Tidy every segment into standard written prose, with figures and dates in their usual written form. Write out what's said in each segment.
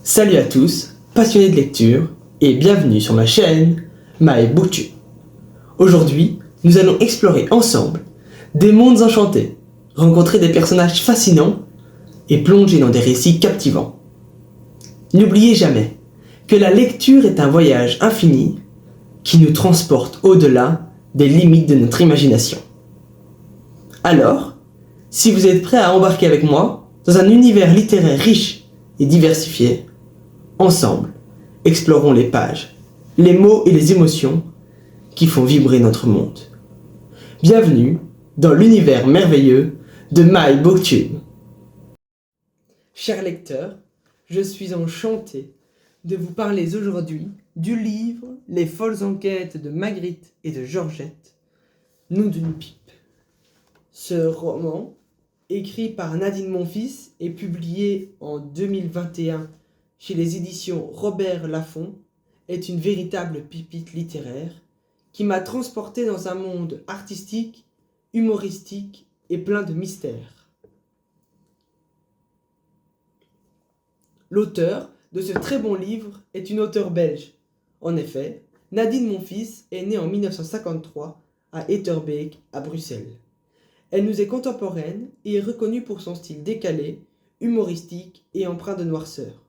Salut à tous, passionnés de lecture, et bienvenue sur ma chaîne My BookTube. Aujourd'hui, nous allons explorer ensemble des mondes enchantés, rencontrer des personnages fascinants et plonger dans des récits captivants. N'oubliez jamais que la lecture est un voyage infini qui nous transporte au-delà des limites de notre imagination. Alors, si vous êtes prêts à embarquer avec moi dans un univers littéraire riche et diversifié, ensemble, explorons les pages, les mots et les émotions qui font vibrer notre monde. Bienvenue dans l'univers merveilleux de My BookTube. Chers lecteurs, je suis enchanté de vous parler aujourd'hui du livre Les folles enquêtes de Magritte et de Georgette, Nom d'une pipe. Ce roman, écrit par Nadine Monfils et publié en 2021 chez les éditions Robert Laffont, est une véritable pépite littéraire qui m'a transporté dans un monde artistique, humoristique et plein de mystères. L'auteur de ce très bon livre est une auteure belge. En effet, Nadine Monfils est née en 1953 à Etterbeek, à Bruxelles. Elle nous est contemporaine et est reconnue pour son style décalé, humoristique et empreint de noirceur.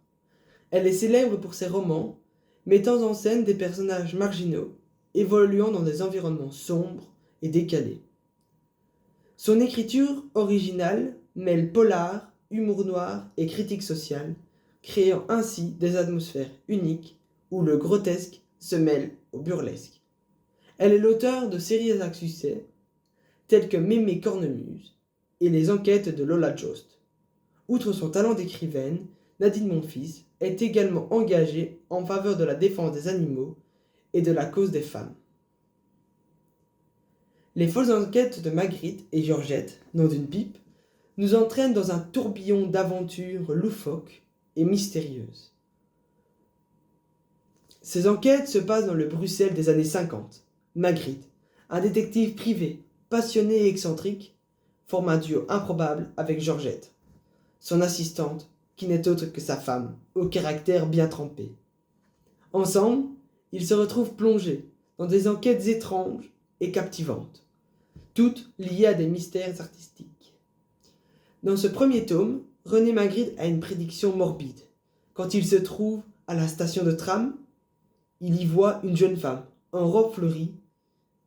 Elle est célèbre pour ses romans, mettant en scène des personnages marginaux, évoluant dans des environnements sombres et décalés. Son écriture originale mêle polar, humour noir et critique sociale, créant ainsi des atmosphères uniques où le grotesque se mêle au burlesque. Elle est l'auteure de séries à succès telles que Mémé Cornemuse et Les enquêtes de Lola Jost. Outre son talent d'écrivaine, Nadine Monfils est également engagée en faveur de la défense des animaux et de la cause des femmes. Les folles enquêtes de Magritte et Georgette, Nom d'une pipe, nous entraînent dans un tourbillon d'aventures loufoques et mystérieuses. Ces enquêtes se passent dans le Bruxelles des années 50. Magritte, un détective privé, passionné et excentrique, forme un duo improbable avec Georgette, son assistante, qui n'est autre que sa femme, au caractère bien trempé. Ensemble, ils se retrouvent plongés dans des enquêtes étranges et captivantes, toutes liées à des mystères artistiques. Dans ce premier tome, René Magritte a une prédiction morbide. Quand il se trouve à la station de tram, il y voit une jeune femme, en robe fleurie,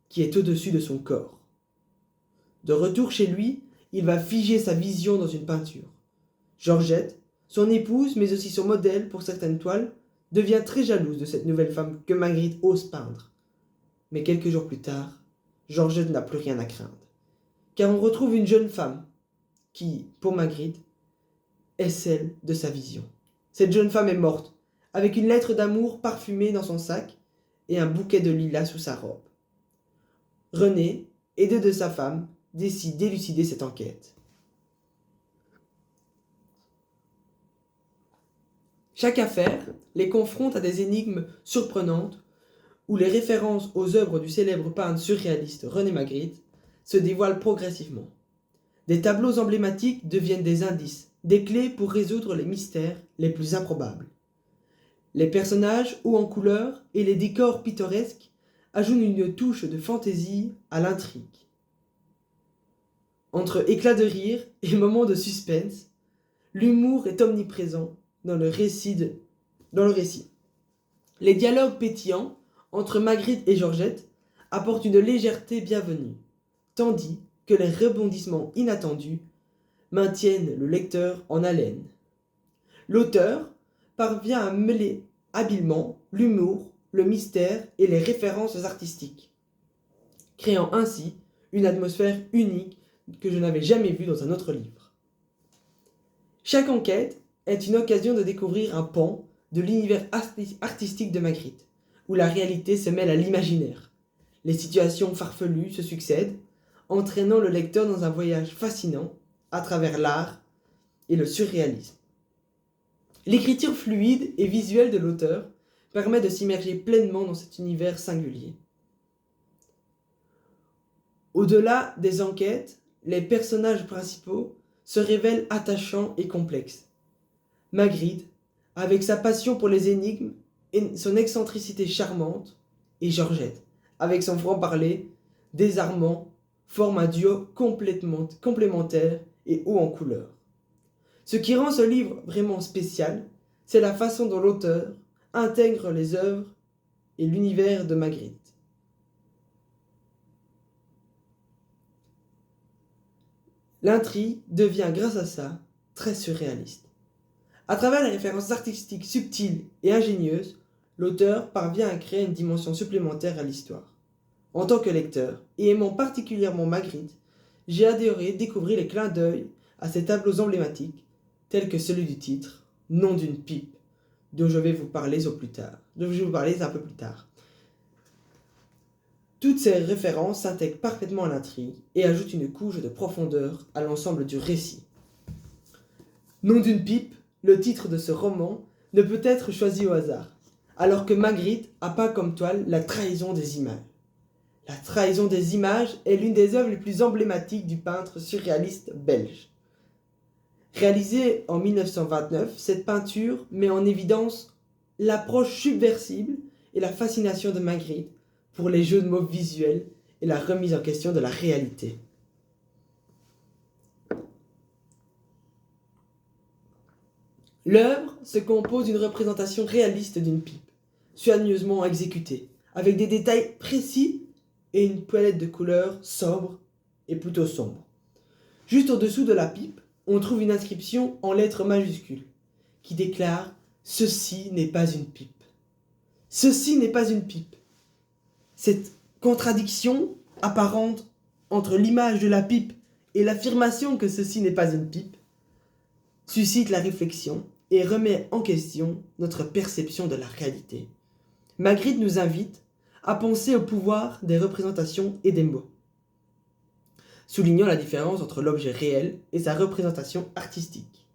qui est au-dessus de son corps. De retour chez lui, il va figer sa vision dans une peinture. Georgette, son épouse, mais aussi son modèle pour certaines toiles, devient très jalouse de cette nouvelle femme que Magritte ose peindre. Mais quelques jours plus tard, Georgette n'a plus rien à craindre, car on retrouve une jeune femme qui, pour Magritte, est celle de sa vision. Cette jeune femme est morte, avec une lettre d'amour parfumée dans son sac et un bouquet de lilas sous sa robe. René, aidé de sa femme, décide d'élucider cette enquête. Chaque affaire les confronte à des énigmes surprenantes où les références aux œuvres du célèbre peintre surréaliste René Magritte se dévoilent progressivement. Des tableaux emblématiques deviennent des indices, des clés pour résoudre les mystères les plus improbables. Les personnages hauts en couleur et les décors pittoresques ajoutent une touche de fantaisie à l'intrigue. Entre éclats de rire et moments de suspense, l'humour est omniprésent dans le récit. Les dialogues pétillants entre Magritte et Georgette apportent une légèreté bienvenue, tandis que les rebondissements inattendus maintiennent le lecteur en haleine. L'auteur parvient à mêler habilement l'humour, le mystère et les références artistiques, créant ainsi une atmosphère unique que je n'avais jamais vue dans un autre livre. Chaque enquête est une occasion de découvrir un pan de l'univers artistique de Magritte, où la réalité se mêle à l'imaginaire. Les situations farfelues se succèdent, entraînant le lecteur dans un voyage fascinant à travers l'art et le surréalisme. L'écriture fluide et visuelle de l'auteur permet de s'immerger pleinement dans cet univers singulier. Au-delà des enquêtes, les personnages principaux se révèlent attachants et complexes. Magritte avec sa passion pour les énigmes et son excentricité charmante, et Georgette, avec son franc-parler désarmant, forme un duo complètement complémentaire et haut en couleur. Ce qui rend ce livre vraiment spécial, c'est la façon dont l'auteur intègre les œuvres et l'univers de Magritte. L'intrigue devient grâce à ça très surréaliste. À travers les références artistiques subtiles et ingénieuses, l'auteur parvient à créer une dimension supplémentaire à l'histoire. En tant que lecteur, et aimant particulièrement Magritte, j'ai adoré découvrir les clins d'œil à ces tableaux emblématiques, tels que celui du titre, Nom d'une pipe, dont je vais vous parler un peu plus tard. Toutes ces références s'intègrent parfaitement à l'intrigue et ajoutent une couche de profondeur à l'ensemble du récit. Nom d'une pipe, le titre de ce roman, ne peut être choisi au hasard, alors que Magritte a peint comme toile la trahison des images. La trahison des images est l'une des œuvres les plus emblématiques du peintre surréaliste belge. Réalisée en 1929, cette peinture met en évidence l'approche subversible et la fascination de Magritte pour les jeux de mots visuels et la remise en question de la réalité. L'œuvre se compose d'une représentation réaliste d'une pipe, soigneusement exécutée, avec des détails précis et une palette de couleurs sobre et plutôt sombre. Juste au-dessous de la pipe, on trouve une inscription en lettres majuscules qui déclare « Ceci n'est pas une pipe ». Ceci n'est pas une pipe. Cette contradiction apparente entre l'image de la pipe et l'affirmation que ceci n'est pas une pipe suscite la réflexion et remet en question notre perception de la réalité. Magritte nous invite à penser au pouvoir des représentations et des mots, soulignant la différence entre l'objet réel et sa représentation artistique.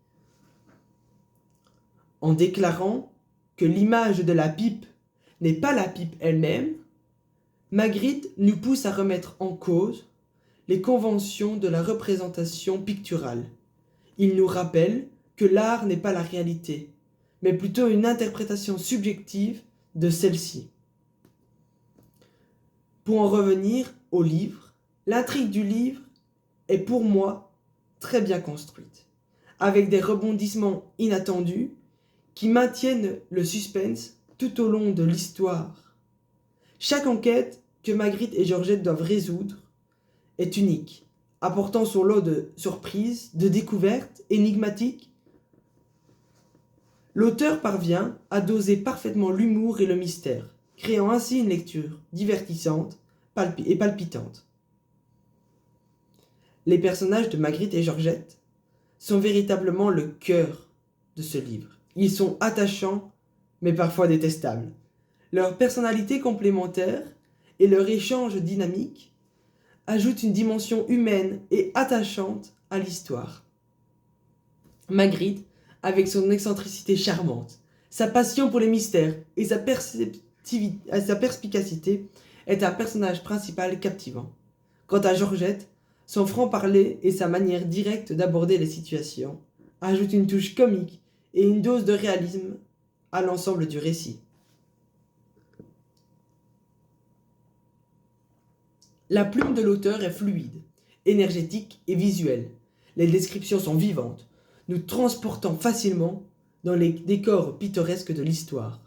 En déclarant que l'image de la pipe n'est pas la pipe elle-même, Magritte nous pousse à remettre en cause les conventions de la représentation picturale. Il nous rappelle que l'art n'est pas la réalité, mais plutôt une interprétation subjective de celle-ci. Pour en revenir au livre, l'intrigue du livre est pour moi très bien construite, avec des rebondissements inattendus qui maintiennent le suspense tout au long de l'histoire. Chaque enquête que Magritte et Georgette doivent résoudre est unique, apportant son lot de surprises, de découvertes énigmatiques. L'auteur parvient à doser parfaitement l'humour et le mystère, créant ainsi une lecture divertissante et palpitante. Les personnages de Magritte et Georgette sont véritablement le cœur de ce livre. Ils sont attachants, mais parfois détestables. Leur personnalité complémentaire et leur échange dynamique ajoutent une dimension humaine et attachante à l'histoire. Magritte, avec son excentricité charmante, sa passion pour les mystères et sa perspicacité, est un personnage principal captivant. Quant à Georgette, son franc-parler et sa manière directe d'aborder les situations ajoutent une touche comique et une dose de réalisme à l'ensemble du récit. La plume de l'auteur est fluide, énergétique et visuelle. Les descriptions sont vivantes, nous transportant facilement dans les décors pittoresques de l'histoire.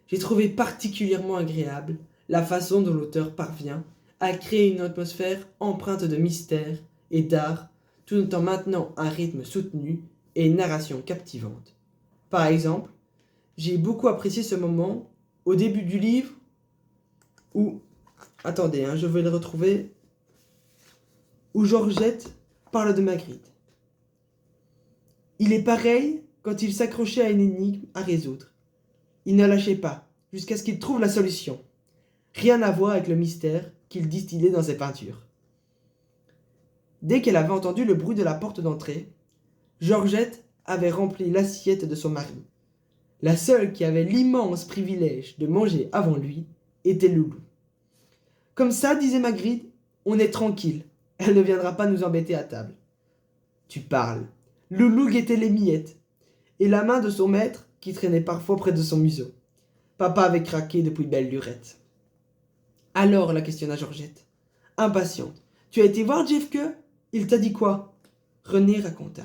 J'ai trouvé particulièrement agréable la façon dont l'auteur parvient à créer une atmosphère empreinte de mystère et d'art, tout en maintenant un rythme soutenu et une narration captivante. Par exemple, j'ai beaucoup apprécié ce moment au début du livre où, attendez, je vais le retrouver, où Georgette parle de Magritte. Il est pareil quand il s'accrochait à une énigme à résoudre. Il ne lâchait pas, jusqu'à ce qu'il trouve la solution. Rien à voir avec le mystère qu'il distillait dans ses peintures. Dès qu'elle avait entendu le bruit de la porte d'entrée, Georgette avait rempli l'assiette de son mari. La seule qui avait l'immense privilège de manger avant lui était Loulou. Comme ça, disait Magritte, on est tranquille. Elle ne viendra pas nous embêter à table. Tu parles. Loulou guettait les miettes, et la main de son maître qui traînait parfois près de son museau. Papa avait craqué depuis belle lurette. Alors, la questionna Georgette, impatiente. Tu as été voir Jeff Ke? Il t'a dit quoi? René raconta.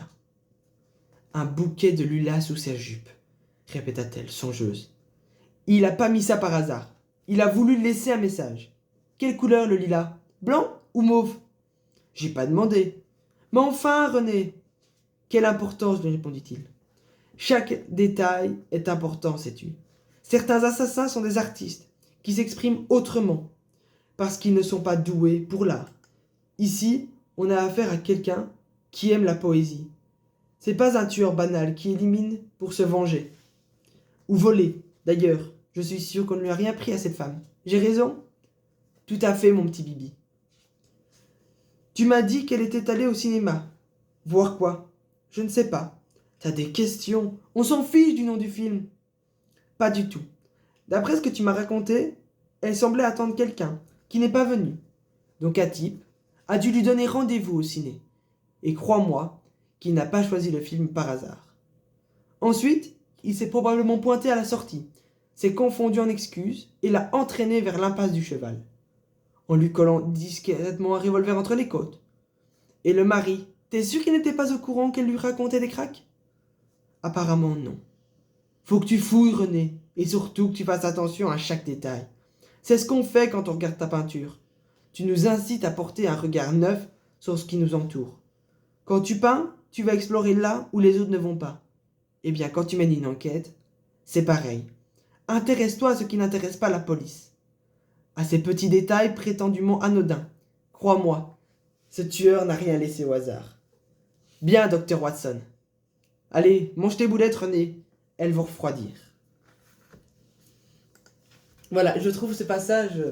Un bouquet de lilas sous sa jupe, répéta-t-elle, songeuse. Il a pas mis ça par hasard. Il a voulu laisser un message. Quelle couleur le lilas? Blanc ou mauve? J'ai pas demandé. Mais enfin, René. Quelle importance, lui répondit-il. Chaque détail est important, sais-tu. Certains assassins sont des artistes qui s'expriment autrement parce qu'ils ne sont pas doués pour l'art. Ici, on a affaire à quelqu'un qui aime la poésie. C'est pas un tueur banal qui élimine pour se venger. Ou voler. D'ailleurs, je suis sûr qu'on ne lui a rien pris à cette femme. J'ai raison? Tout à fait, mon petit Bibi. Tu m'as dit qu'elle était allée au cinéma. Voir quoi? Je ne sais pas. T'as des questions. On s'en fiche du nom du film. Pas du tout. D'après ce que tu m'as raconté, elle semblait attendre quelqu'un qui n'est pas venu. Donc Atip a dû lui donner rendez-vous au ciné. Et crois-moi qu'il n'a pas choisi le film par hasard. Ensuite, il s'est probablement pointé à la sortie, s'est confondu en excuses et l'a entraîné vers l'impasse du cheval, en lui collant discrètement un revolver entre les côtes. Et le mari, t'es sûr qu'il n'était pas au courant qu'elle lui racontait des cracks? Apparemment non. Faut que tu fouilles, René, et surtout que tu fasses attention à chaque détail. C'est ce qu'on fait quand on regarde ta peinture. Tu nous incites à porter un regard neuf sur ce qui nous entoure. Quand tu peins, tu vas explorer là où les autres ne vont pas. Eh bien, quand tu mènes une enquête, c'est pareil. Intéresse-toi à ce qui n'intéresse pas la police. À ces petits détails prétendument anodins. Crois-moi, ce tueur n'a rien laissé au hasard. Bien, docteur Watson. Allez, mange tes boulettes, René. Elles vont refroidir. Voilà, je trouve ce passage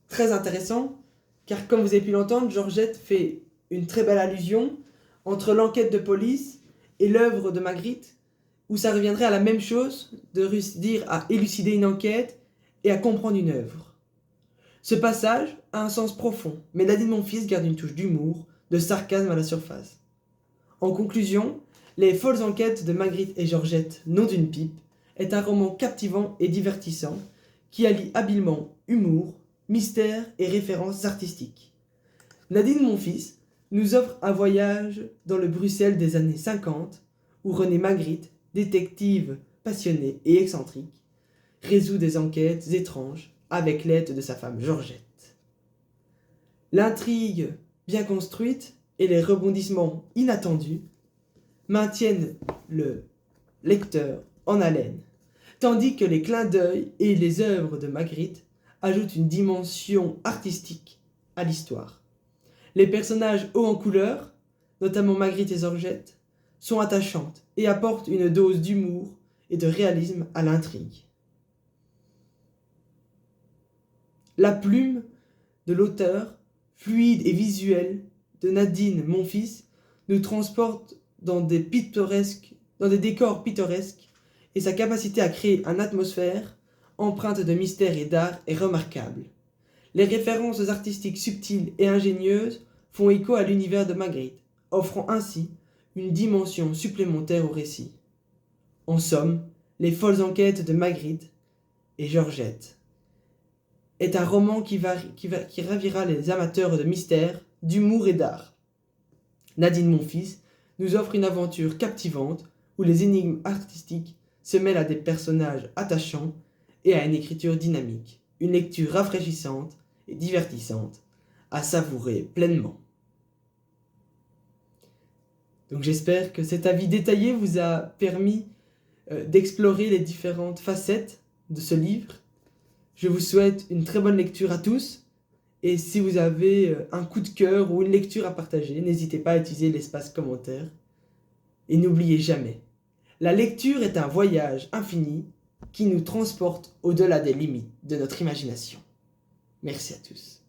très intéressant, car comme vous avez pu l'entendre, Georgette fait une très belle allusion entre l'enquête de police et l'œuvre de Magritte, où ça reviendrait à la même chose de réussir à élucider une enquête et à comprendre une œuvre. Ce passage a un sens profond, mais Nadine Monfils garde une touche d'humour, de sarcasme à la surface. En conclusion, Les folles enquêtes de Magritte et Georgette, nom d'une pipe, est un roman captivant et divertissant qui allie habilement humour, mystère et références artistiques. Nadine Monfils nous offre un voyage dans le Bruxelles des années 50 où René Magritte, détective passionné et excentrique, résout des enquêtes étranges avec l'aide de sa femme Georgette. L'intrigue bien construite et les rebondissements inattendus maintiennent le lecteur en haleine, tandis que les clins d'œil et les œuvres de Magritte ajoutent une dimension artistique à l'histoire. Les personnages hauts en couleur, notamment Magritte et Georgette, sont attachantes et apportent une dose d'humour et de réalisme à l'intrigue. La plume de l'auteur, fluide et visuelle, de Nadine Monfils, nous transporte dans des décors pittoresques, et sa capacité à créer une atmosphère empreinte de mystère et d'art est remarquable. Les références artistiques subtiles et ingénieuses font écho à l'univers de Magritte, offrant ainsi une dimension supplémentaire au récit. En somme, Les folles enquêtes de Magritte et Georgette est un roman qui ravira les amateurs de mystère, d'humour et d'art. Nadine Monfils nous offre une aventure captivante où les énigmes artistiques se mêlent à des personnages attachants et à une écriture dynamique. Une lecture rafraîchissante et divertissante à savourer pleinement. Donc j'espère que cet avis détaillé vous a permis d'explorer les différentes facettes de ce livre. Je vous souhaite une très bonne lecture à tous. Et si vous avez un coup de cœur ou une lecture à partager, n'hésitez pas à utiliser l'espace commentaire. Et n'oubliez jamais, la lecture est un voyage infini qui nous transporte au-delà des limites de notre imagination. Merci à tous.